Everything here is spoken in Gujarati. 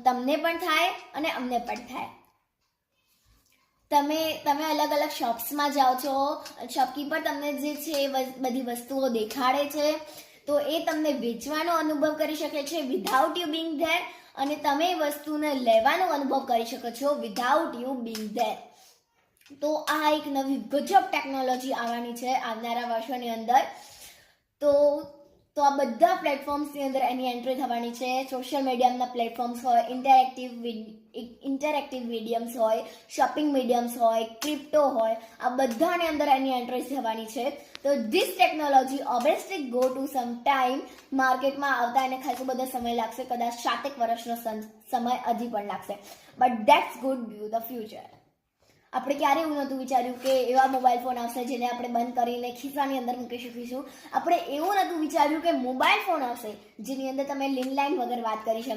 તમને પણ થાય અને અમને પણ થાય. તમે અલગ અલગ શોપ્સમાં જાઓ છો, શોપકીપર તમને જે છે એ બધી વસ્તુઓ દેખાડે છે, તો એ તમને વેચવાનો અનુભવ કરી શકે છે વિધાઉટ યુ બિંગ ધેર, અને તમે એ વસ્તુને લેવાનો અનુભવ કરી શકો છો વિધાઉટ યુ બિંગ ધેર. તો આ એક નવી ગજબ ટેકનોલોજી આવવાની છે આવનારા વર્ષોની અંદર. તો આ બધા પ્લેટફોર્મ્સની અંદર એની એન્ટ્રી થવાની છે. સોશિયલ મીડિયાના પ્લેટફોર્મ્સ હોય, ઇન્ટરેક્ટિવ મીડિયમ્સ હોય, શોપિંગ મીડિયમ્સ હોય, ક્રિપ્ટો હોય, આ બધાની અંદર એની એન્ટ્રી થવાની છે. તો this technology obviously go to some time. માર્કેટમાં આવતા એને ખાસો બધો સમય લાગશે, કદાચ 7 વર્ષનો સમય હજી પણ લાગશે, but that's good view the future. આપણે ક્યારે એવું નહોતું વિચાર્યું કે એવા મોબાઈલ ફોન આવશે જેને આપણે બંધ કરીને ખિસ્સાની અંદર મૂકી શકીશું. આપણે એવું નહોતું વિચાર્યું કે મોબાઈલ ફોન આવશે જેની અંદર તમે લેન્ડલાઇન વગર વાત કરી શકો.